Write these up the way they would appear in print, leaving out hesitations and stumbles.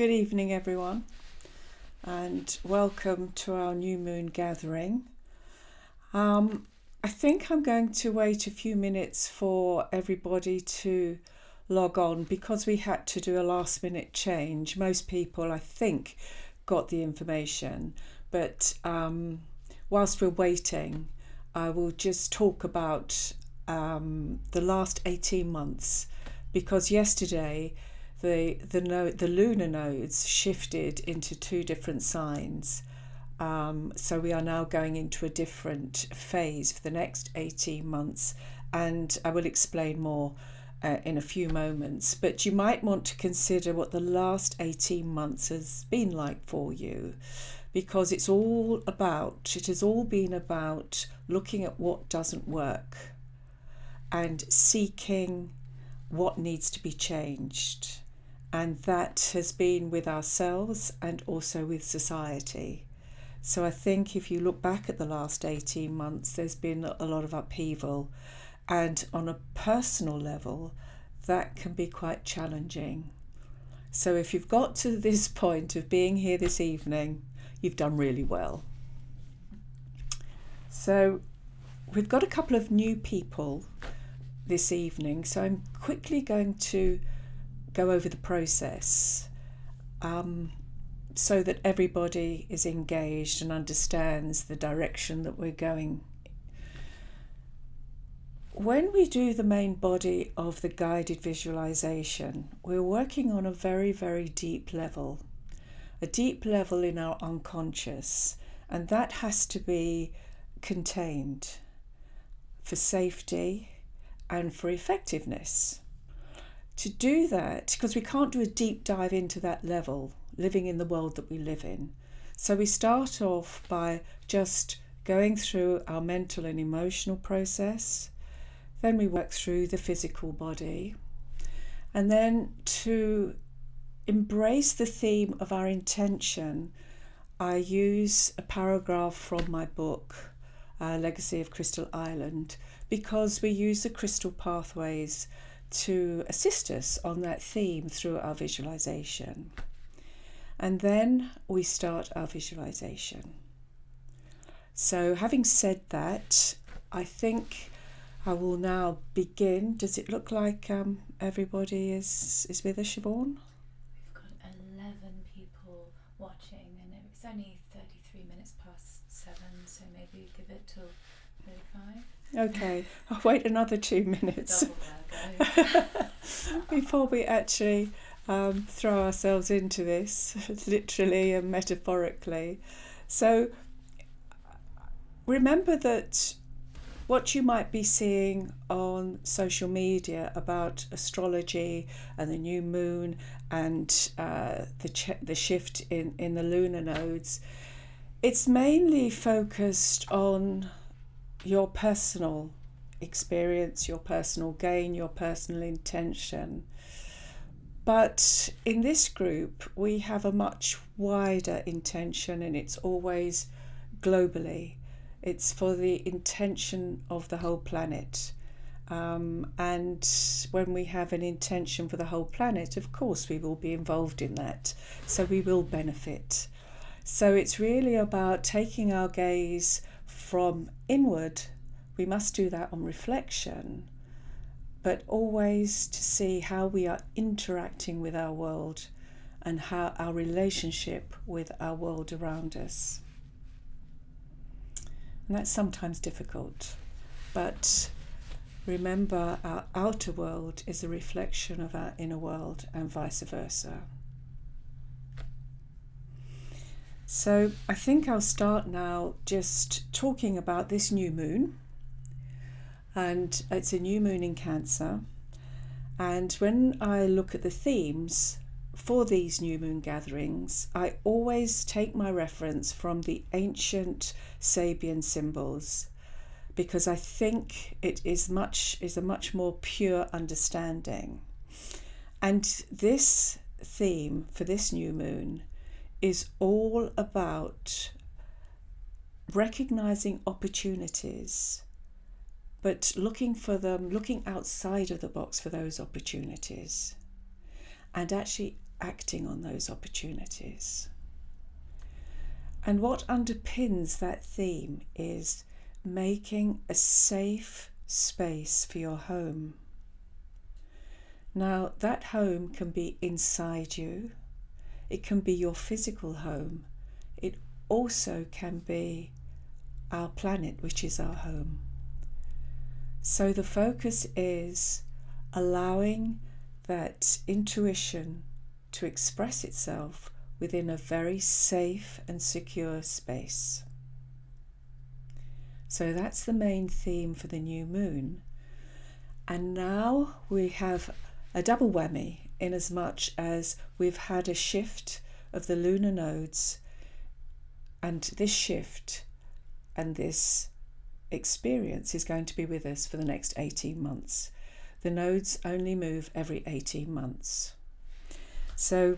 Good evening, everyone, and welcome to our new moon gathering. I think I'm going to wait a few minutes for everybody to log on because we had to do a last minute change. Most people, I think, got the information, but whilst we're waiting, I will just talk about the last 18 months because yesterday the lunar nodes shifted into two different signs. So we are now going into a different phase for the next 18 months, and I will explain more in a few moments. But you might want to consider what the last 18 months has been like for you, because it has all been about looking at what doesn't work and seeking what needs to be changed. And that has been with ourselves and also with society. So I think if you look back at the last 18 months, there's been a lot of upheaval. And on a personal level, that can be quite challenging. So if you've got to this point of being here this evening, you've done really well. So we've got a couple of new people this evening. So I'm quickly going to go over the process so that everybody is engaged and understands the direction that we're going. When we do the main body of the guided visualization, we're working on a very, very deep level, a deep level in our unconscious, and that has to be contained for safety and for effectiveness. To do that, because we can't do a deep dive into that level, living in the world that we live in. So we start off by just going through our mental and emotional process. Then we work through the physical body. And then to embrace the theme of our intention, I use a paragraph from my book, Legacy of Crystal Island, because we use the crystal pathways to assist us on that theme through our visualization. And then we start our visualization. So having said that, I think I will now begin. Does it look like everybody is with us, Siobhan? We've got 11 people watching, and it's only 33 minutes past 7, so maybe give it till 35. Okay, I'll wait another 2 minutes before we actually throw ourselves into this, literally and metaphorically. So remember that what you might be seeing on social media about astrology and the new moon and the shift in the lunar nodes, it's mainly focused on your personal experience, your personal gain, your personal intention. But in this group, we have a much wider intention, and it's always globally. It's for the intention of the whole planet. And when we have an intention for the whole planet, of course, we will be involved in that. So we will benefit. So it's really about taking our gaze from inward. We must do that on reflection, but always to see how we are interacting with our world and how our relationship with our world around us. And that's sometimes difficult, but remember, our outer world is a reflection of our inner world and vice versa. So I think I'll start now just talking about this new moon. And it's a new moon in Cancer. And when I look at the themes for these new moon gatherings, I always take my reference from the ancient Sabian symbols, because I think it is a much more pure understanding. And this theme for this new moon is all about recognizing opportunities, but looking for them, looking outside of the box for those opportunities, and actually acting on those opportunities. And what underpins that theme is making a safe space for your home. Now, that home can be inside you, it can be your physical home, it also can be our planet, which is our home. So the focus is allowing that intuition to express itself within a very safe and secure space. So that's the main theme for the new moon. And now we have a double whammy, in as much as we've had a shift of the lunar nodes, and this shift and this experience is going to be with us for the next 18 months. The nodes only move every 18 months. So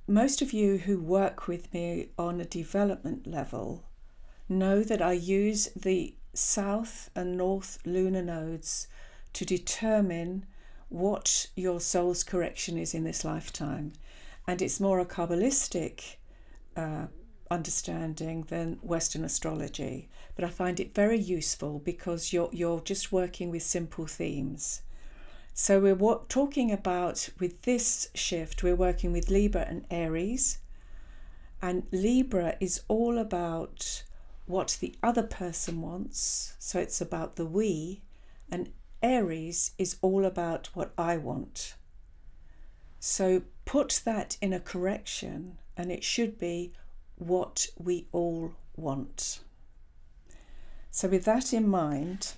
most of you who work with me on a development level know that I use the south and north lunar nodes to determine what your soul's correction is in this lifetime. And it's more a Kabbalistic understanding than Western astrology. But I find it very useful because you're just working with simple themes. So we're talking about, with this shift, we're working with Libra and Aries. And Libra is all about what the other person wants. So it's about the we. And Aries is all about what I want. So put that in a correction, and it should be what we all want. So with that in mind,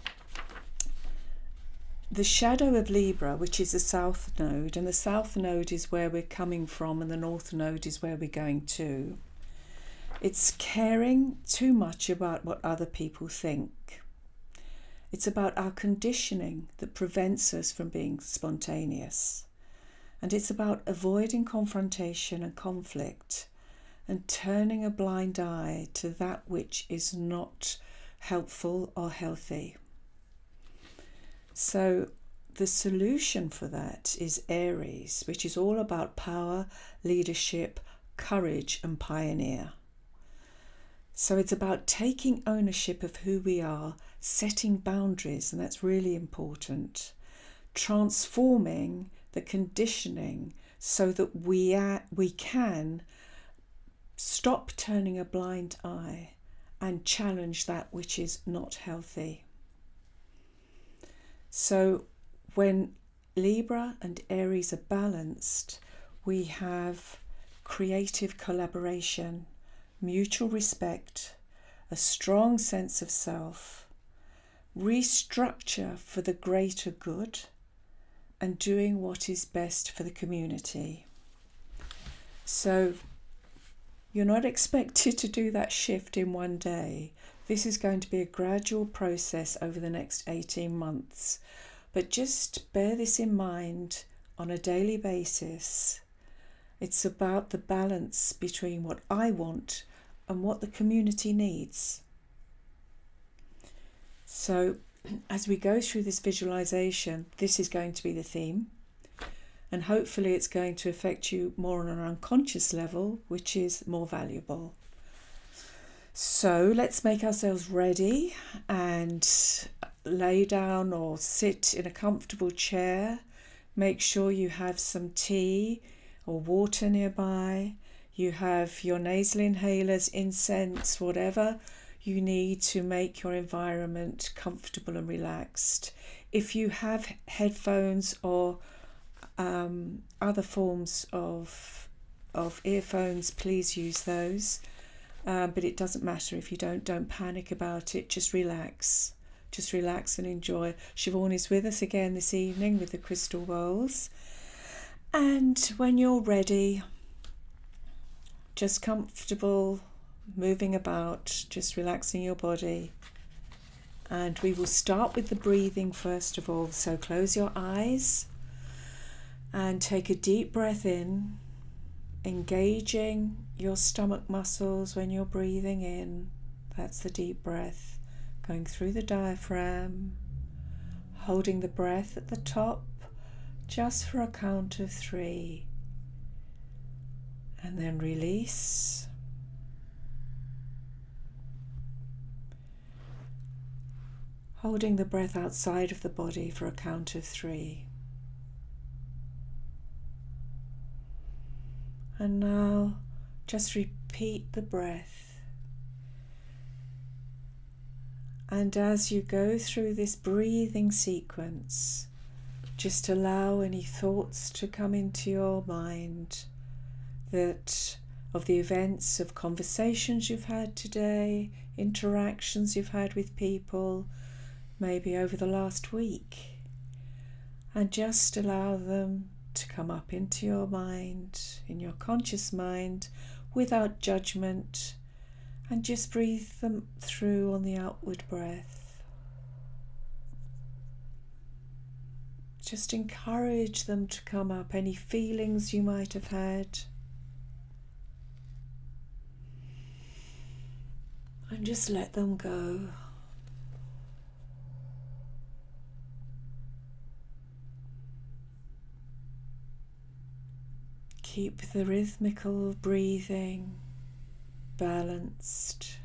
the shadow of Libra, which is the south node, and the south node is where we're coming from and the north node is where we're going to. It's caring too much about what other people think. It's about our conditioning that prevents us from being spontaneous. And it's about avoiding confrontation and conflict and turning a blind eye to that which is not helpful or healthy. So the solution for that is Aries, which is all about power, leadership, courage and pioneer. So it's about taking ownership of who we are, setting boundaries, and that's really important, transforming the conditioning so that we can stop turning a blind eye and challenge that which is not healthy. So when Libra and Aries are balanced, we have creative collaboration, mutual respect, a strong sense of self, restructure for the greater good, and doing what is best for the community. So you're not expected to do that shift in one day. This is going to be a gradual process over the next 18 months. But just bear this in mind on a daily basis. It's about the balance between what I want and what the community needs. So as we go through this visualization, this is going to be the theme. And hopefully it's going to affect you more on an unconscious level, which is more valuable. So let's make ourselves ready and lay down or sit in a comfortable chair. Make sure you have some tea or water nearby. You have your nasal inhalers, incense, whatever you need to make your environment comfortable and relaxed. If you have headphones or other forms of earphones, please use those. But it doesn't matter if you don't panic about it. Just relax and enjoy. Siobhan is with us again this evening with the crystal bowls. And when you're ready, just comfortable, moving about, just relaxing your body. And we will start with the breathing first of all. So close your eyes and take a deep breath in, engaging your stomach muscles when you're breathing in. That's the deep breath, going through the diaphragm, holding the breath at the top, just for a count of 3, and then release. Holding the breath outside of the body for a count of 3. And now just repeat the breath. And as you go through this breathing sequence, just allow any thoughts to come into your mind that of the events, of conversations you've had today, interactions you've had with people, maybe over the last week, and just allow them to come up into your mind, in your conscious mind, without judgment, and just breathe them through on the outward breath. Just encourage them to come up, any feelings you might have had, and just let them go. Keep the rhythmical breathing balanced.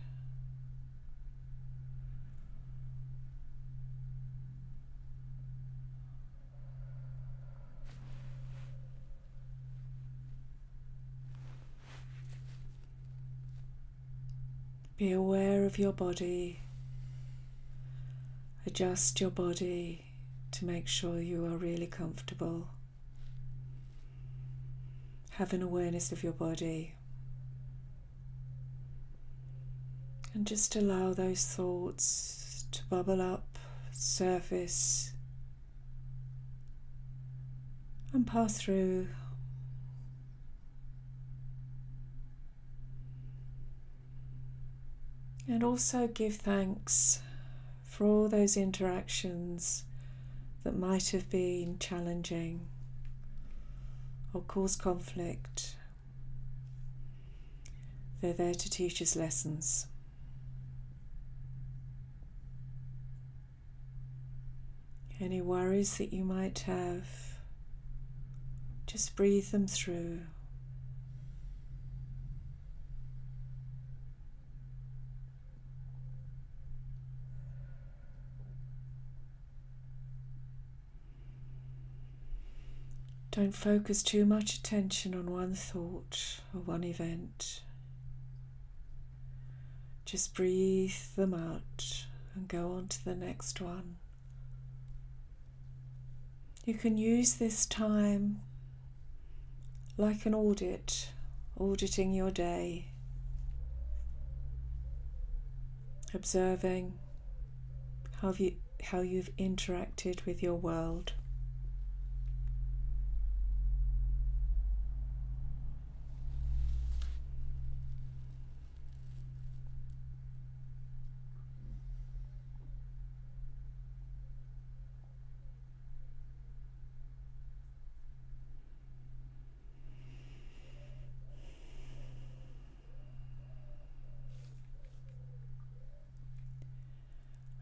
Be aware of your body. Adjust your body to make sure you are really comfortable. Have an awareness of your body. And just allow those thoughts to bubble up, surface, and pass through. And also give thanks for all those interactions that might have been challenging or cause conflict. They're there to teach us lessons. Any worries that you might have, just breathe them through. Don't focus too much attention on one thought or one event. Just breathe them out and go on to the next one. You can use this time like an audit, auditing your day, observing how you've interacted with your world.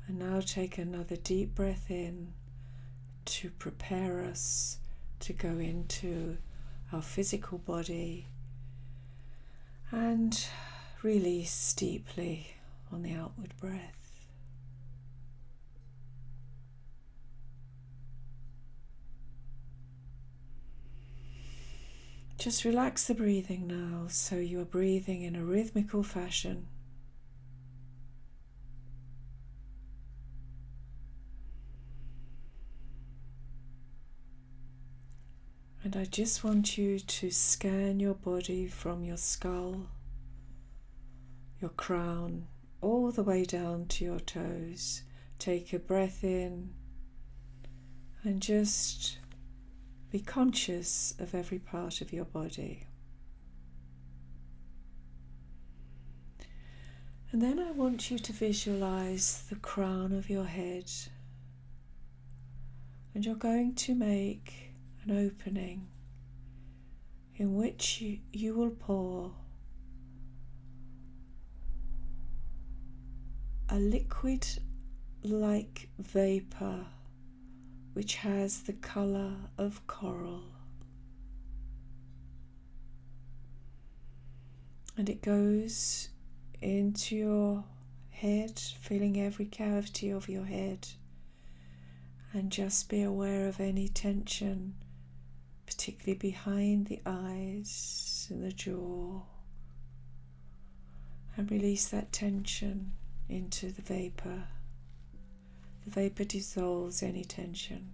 And now take another deep breath in to prepare us to go into our physical body, and release deeply on the outward breath. Just relax the breathing now, so you are breathing in a rhythmical fashion. And I just want you to scan your body from your skull, your crown, all the way down to your toes. Take a breath in and just be conscious of every part of your body. And then I want you to visualize the crown of your head, and you're going to make an opening in which you will pour a liquid-like vapor which has the colour of coral. And it goes into your head, filling every cavity of your head. And just be aware of any tension, particularly behind the eyes and the jaw. And release that tension into the vapour. The vapour dissolves any tension.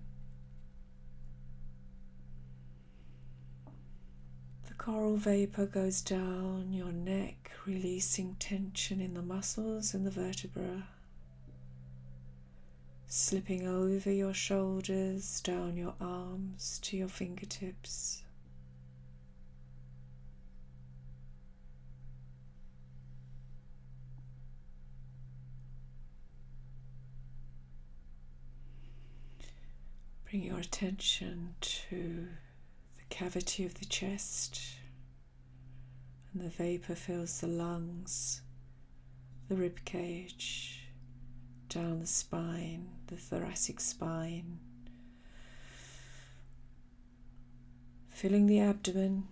The coral vapour goes down your neck, releasing tension in the muscles and the vertebra, slipping over your shoulders, down your arms to your fingertips. Bring your attention to the cavity of the chest, and the vapour fills the lungs, the rib cage, down the spine, the thoracic spine, filling the abdomen,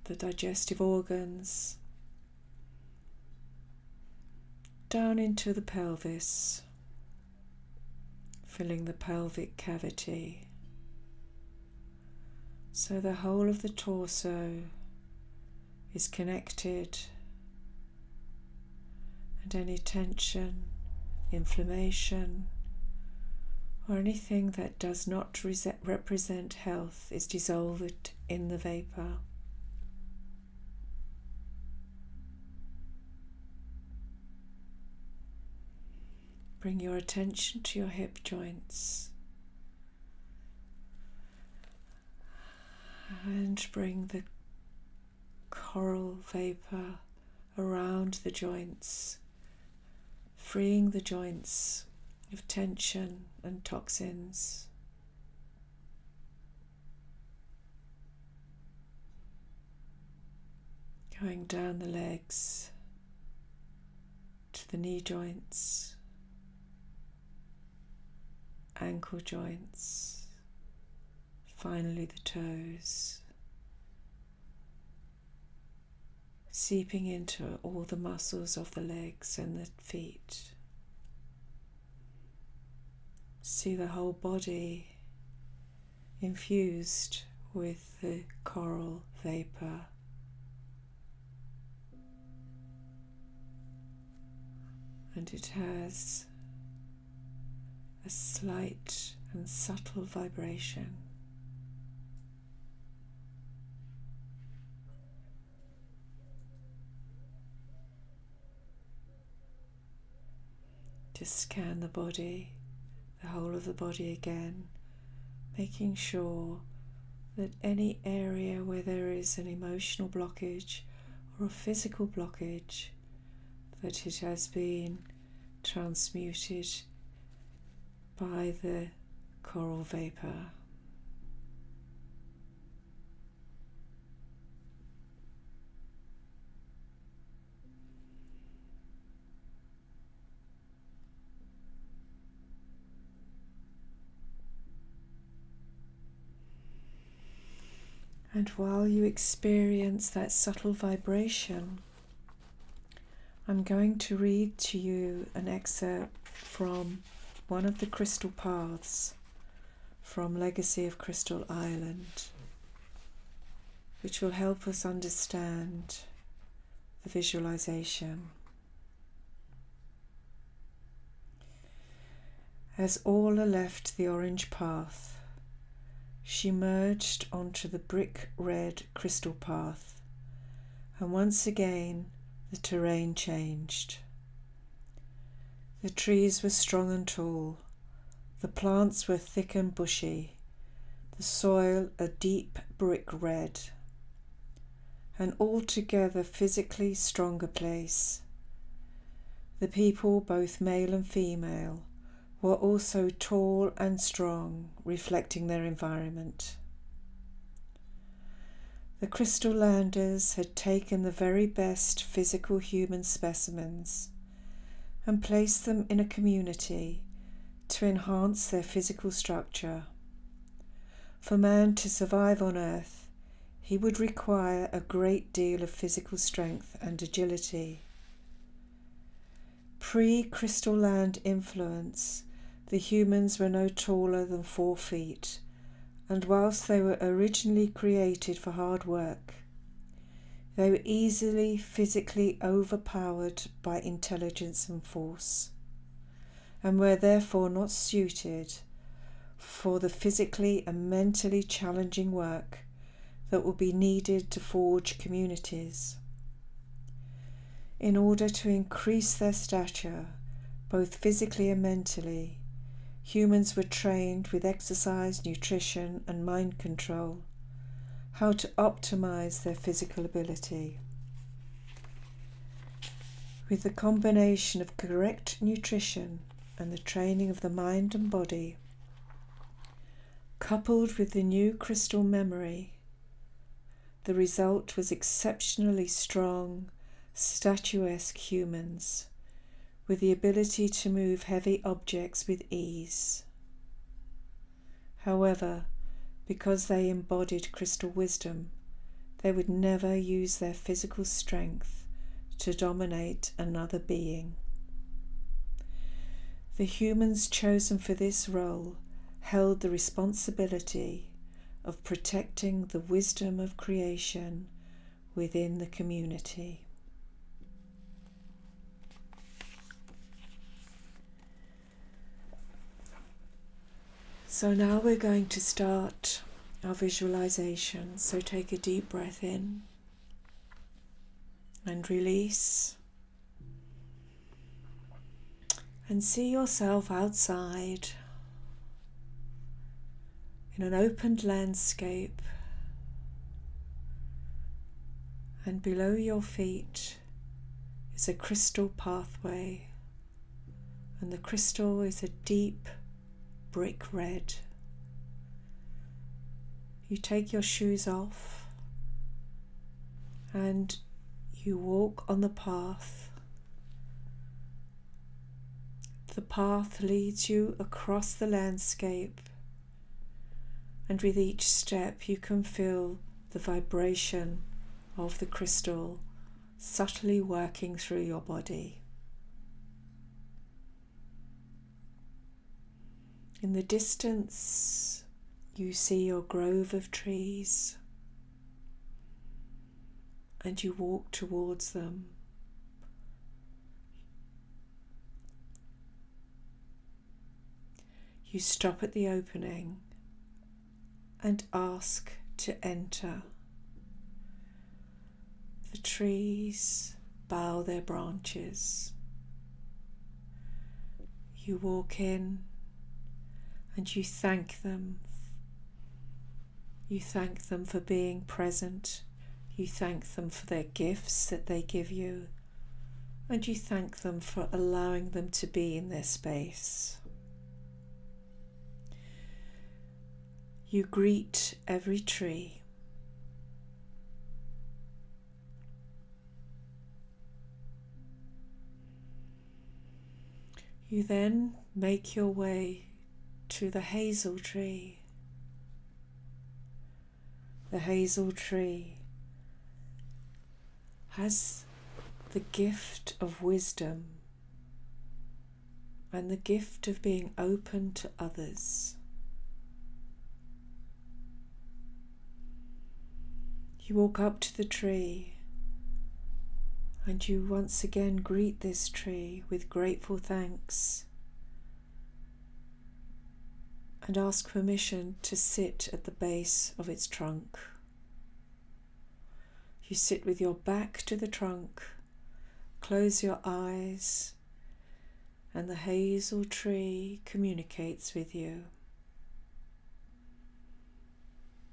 the digestive organs, down into the pelvis, filling the pelvic cavity. So the whole of the torso is connected, and any tension, inflammation, or anything that does not represent health is dissolved in the vapour. Bring your attention to your hip joints and bring the coral vapour around the joints, freeing the joints of tension and toxins. Going down the legs to the knee joints, ankle joints, finally the toes, seeping into all the muscles of the legs and the feet. See the whole body infused with the coral vapour. And it has a slight and subtle vibration. Just scan the body, the whole of the body again, making sure that any area where there is an emotional blockage or a physical blockage, that it has been transmuted by the coral vapour. And while you experience that subtle vibration, I'm going to read to you an excerpt from one of the crystal paths from Legacy of Crystal Island, which will help us understand the visualization. As Orla left the orange path, she merged onto the brick red crystal path, and once again the terrain changed. The trees were strong and tall, the plants were thick and bushy, the soil a deep brick red, an altogether physically stronger place. The people, both male and female, were also tall and strong, reflecting their environment. The Crystal Landers had taken the very best physical human specimens and placed them in a community to enhance their physical structure. For man to survive on Earth, he would require a great deal of physical strength and agility. Pre-Crystal Land influence, the humans were no taller than 4 feet, and whilst they were originally created for hard work, they were easily physically overpowered by intelligence and force, and were therefore not suited for the physically and mentally challenging work that would be needed to forge communities. In order to increase their stature, both physically and mentally, humans were trained with exercise, nutrition, and mind control, how to optimize their physical ability. With the combination of correct nutrition and the training of the mind and body, coupled with the new crystal memory, the result was exceptionally strong, statuesque humans with the ability to move heavy objects with ease. However, because they embodied crystal wisdom, they would never use their physical strength to dominate another being. The humans chosen for this role held the responsibility of protecting the wisdom of creation within the community. So now we're going to start our visualization. So take a deep breath in and release. And see yourself outside in an opened landscape, and below your feet is a crystal pathway, and the crystal is a deep brick red. You take your shoes off and you walk on the path. The path leads you across the landscape, and with each step you can feel the vibration of the crystal subtly working through your body. In the distance, you see your grove of trees, and you walk towards them. You stop at the opening and ask to enter. The trees bow their branches. You walk in and you thank them. You thank them for being present. You thank them for their gifts that they give you. And you thank them for allowing them to be in their space. You greet every tree. You then make your way to the hazel tree. The hazel tree has the gift of wisdom and the gift of being open to others. You walk up to the tree and you once again greet this tree with grateful thanks and ask permission to sit at the base of its trunk. You sit with your back to the trunk, close your eyes, and the hazel tree communicates with you.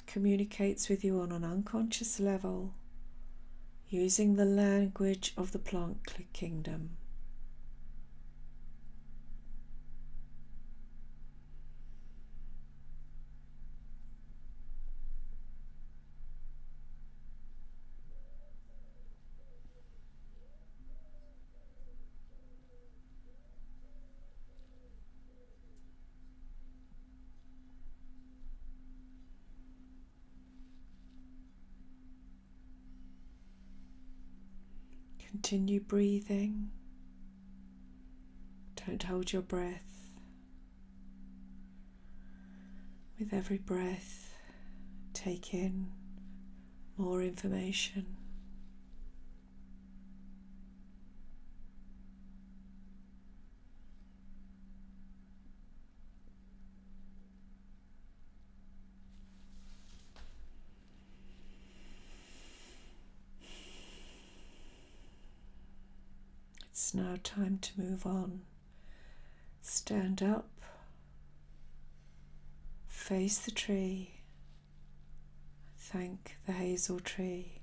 Communicates with you on an unconscious level, using the language of the plant kingdom. Continue breathing. Don't hold your breath. With every breath, take in more information. It's now time to move on. Stand up, face the tree, thank the hazel tree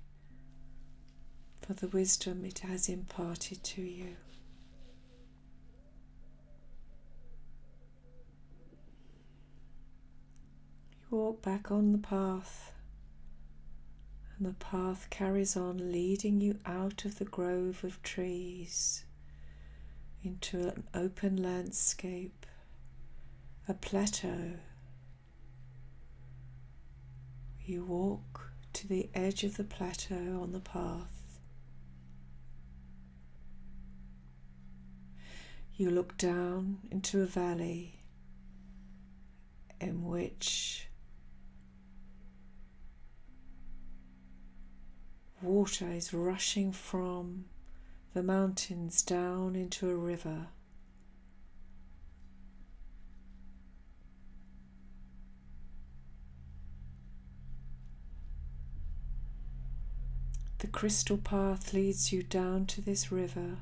for the wisdom it has imparted to you. You walk back on the path, and the path carries on, leading you out of the grove of trees into an open landscape, a plateau. You walk to the edge of the plateau on the path. You look down into a valley in which water is rushing from the mountains down into a river. The crystal path leads you down to this river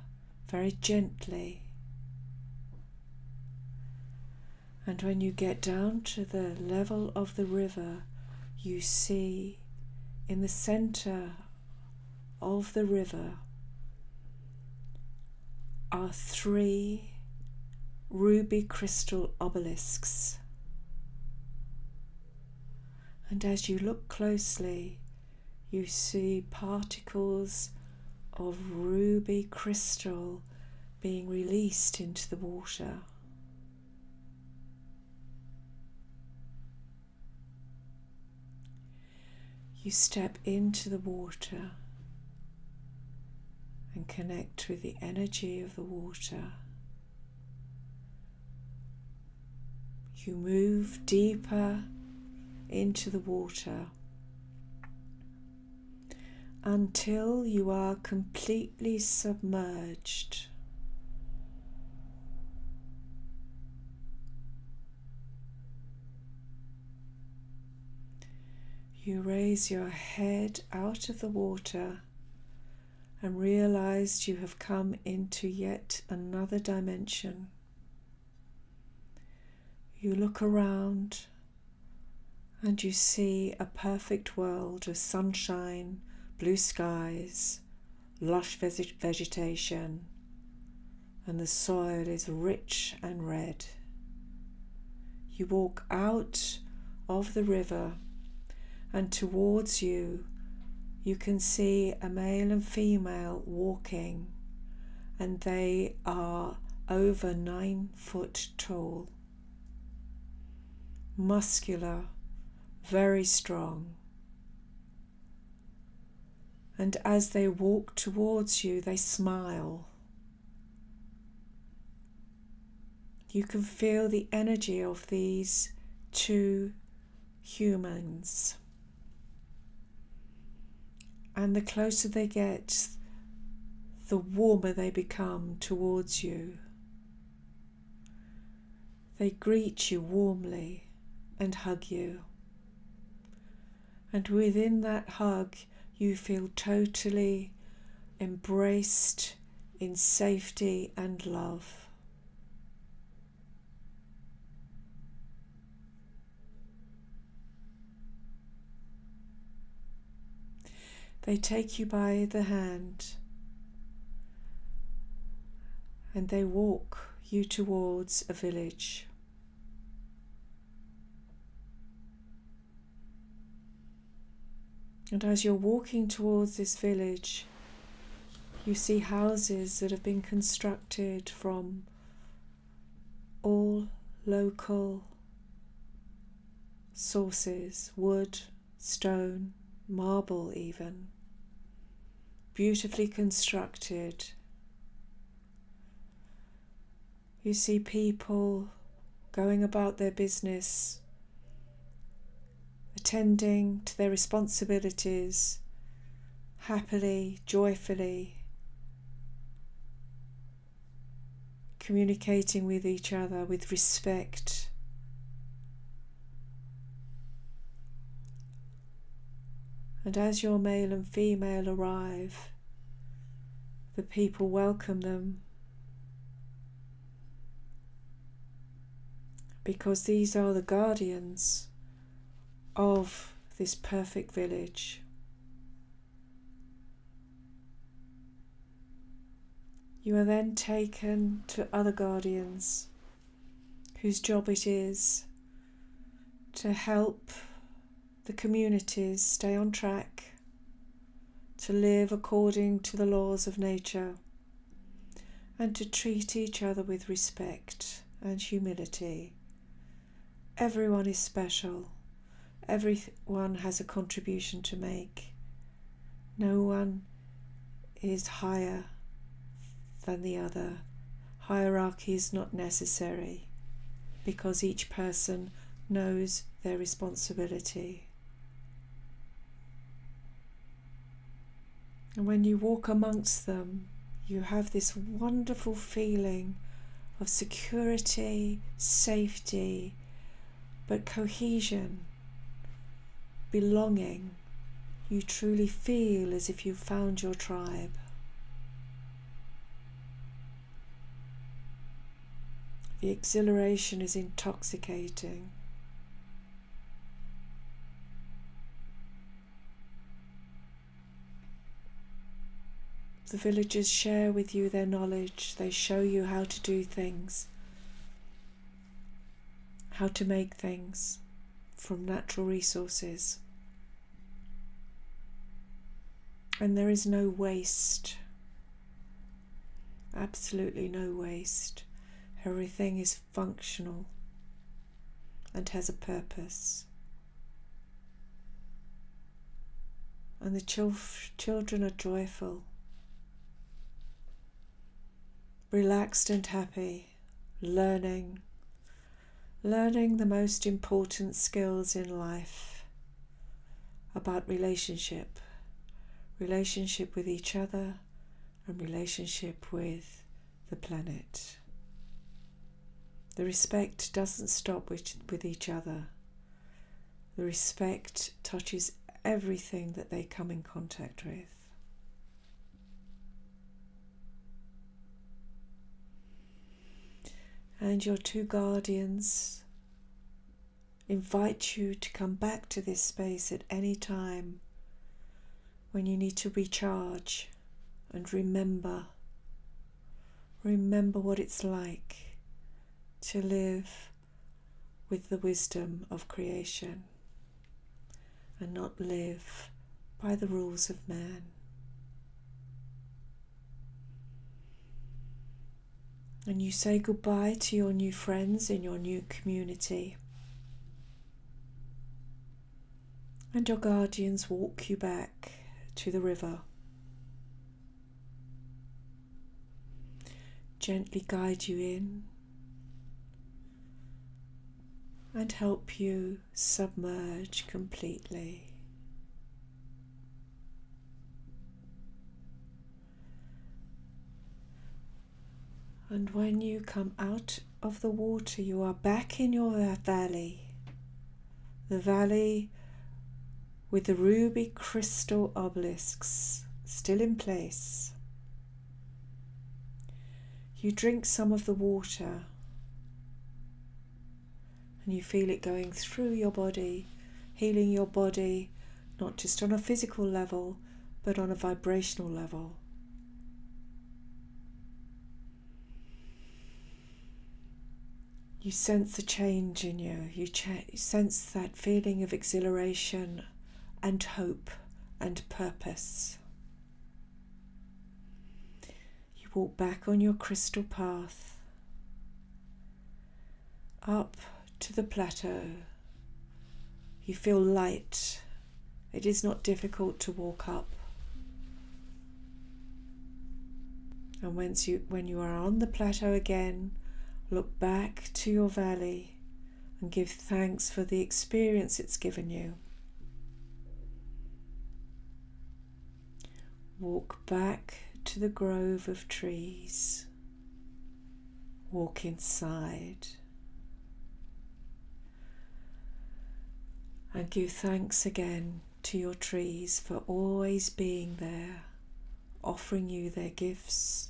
very gently. And when you get down to the level of the river, you see in the center of the river are 3 ruby crystal obelisks. And as you look closely, you see particles of ruby crystal being released into the water. You step into the water and connect with the energy of the water. You move deeper into the water until you are completely submerged. You raise your head out of the water and realize you have come into yet another dimension. You look around and you see a perfect world of sunshine, blue skies, lush vegetation, and the soil is rich and red. You walk out of the river, and towards you, you can see a male and female walking, and they are over 9 foot tall, muscular, very strong. And as they walk towards you, they smile. You can feel the energy of these 2 humans. And the closer they get, the warmer they become towards you. They greet you warmly and hug you. And within that hug, you feel totally embraced in safety and love. They take you by the hand and they walk you towards a village. And as you're walking towards this village, you see houses that have been constructed from all local sources, wood, stone, marble even. beautifully constructed. You see people going about their business, attending to their responsibilities, happily, joyfully, communicating with each other with respect. And as your male and female arrive, the people welcome them, because these are the guardians of this perfect village. You are then taken to other guardians whose job it is to help the communities stay on track, to live according to the laws of nature, and to treat each other with respect and humility. Everyone is special. Everyone has a contribution to make. No one is higher than the other. Hierarchy is not necessary because each person knows their responsibility. And when you walk amongst them, you have this wonderful feeling of security, safety, but cohesion, belonging. You truly feel as if you've found your tribe. The exhilaration is intoxicating. The villagers share with you their knowledge. They show you how to do things, how to make things from natural resources. And there is no waste. Absolutely no waste. Everything is functional and has a purpose. And the children are joyful, relaxed and happy, learning the most important skills in life about relationship with each other and relationship with the planet. The respect doesn't stop with each other. The respect touches everything that they come in contact with. And your two guardians invite you to come back to this space at any time when you need to recharge and remember what it's like to live with the wisdom of creation and not live by the rules of man. And you say goodbye to your new friends in your new community. And your guardians walk you back to the river. Gently guide you in and help you submerge completely. And when you come out of the water, you are back in your valley. The valley with the ruby crystal obelisks still in place. You drink some of the water and you feel it going through your body, healing your body, not just on a physical level, but on a vibrational level. You sense the change in you. You sense that feeling of exhilaration and hope and purpose. You walk back on your crystal path up to the plateau. You feel light. It is not difficult to walk up. And when you are on the plateau again, look back to your valley and give thanks for the experience it's given you. Walk back to the grove of trees. Walk inside. And give thanks again to your trees for always being there, offering you their gifts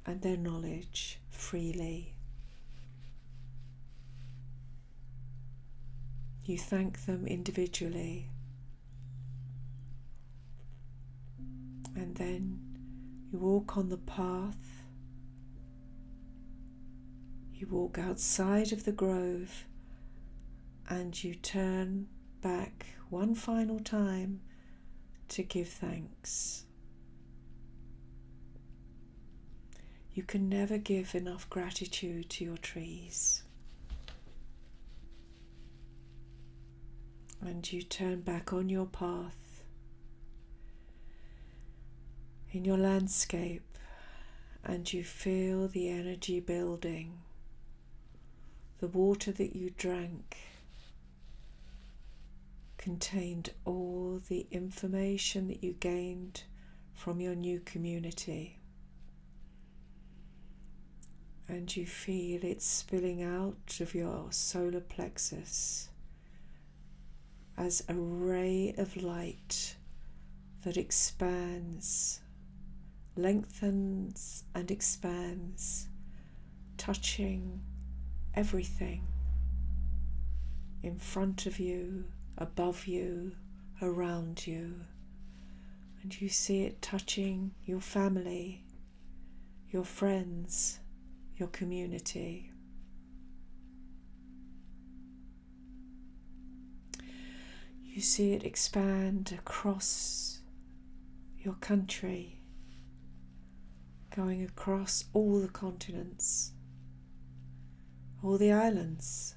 and their knowledge freely. You thank them individually, and then you walk on the path. You walk outside of the grove and you turn back one final time to give thanks. You can never give enough gratitude to your trees. And you turn back on your path in your landscape and you feel the energy building. The water that you drank contained all the information that you gained from your new community. And you feel it spilling out of your solar plexus as a ray of light that expands, lengthens and expands, touching everything in front of you, above you, around you. And you see it touching your family, your friends, your community. You see it expand across your country, going across all the continents, all the islands,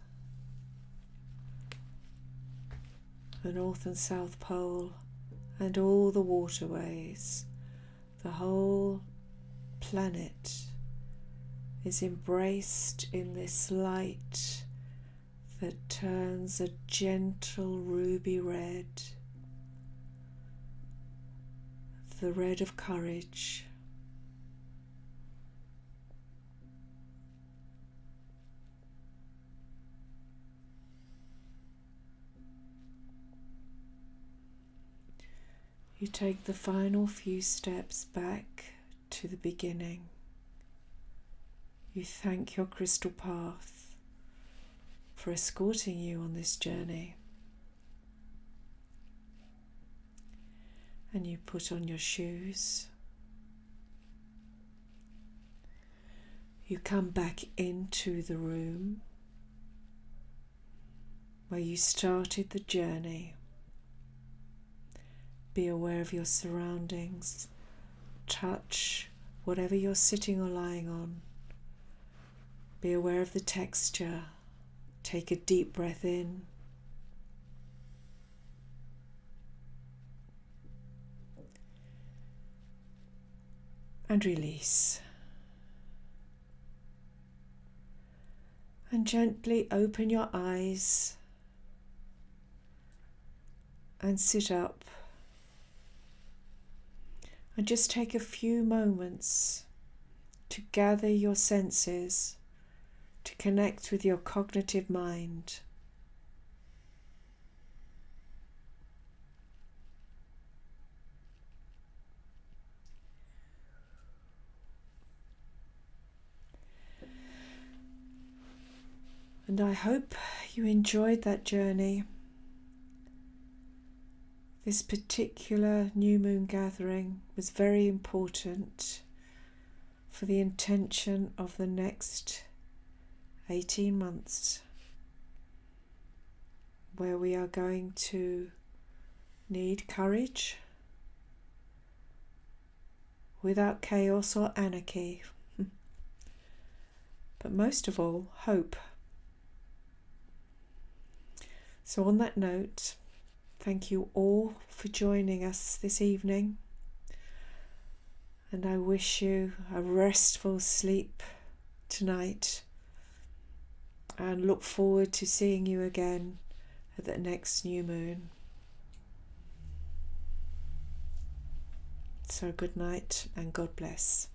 the North and South Pole, and all the waterways. The whole planet is embraced in this light that turns a gentle ruby red, the red of courage. You take the final few steps back to the beginning. You thank your crystal path for escorting you on this journey. And you put on your shoes. You come back into the room where you started the journey. Be aware of your surroundings. Touch whatever you're sitting or lying on. Be aware of the texture. Take a deep breath in. And release. And gently open your eyes and sit up. And just take a few moments to gather your senses, to connect with your cognitive mind. And I hope you enjoyed that journey. This particular new moon gathering was very important for the intention of the next 18 months, where we are going to need courage without chaos or anarchy, but most of all, hope. So on that note, thank you all for joining us this evening, And I wish you a restful sleep tonight, and look forward to seeing you again at the next new moon. So good night and God bless.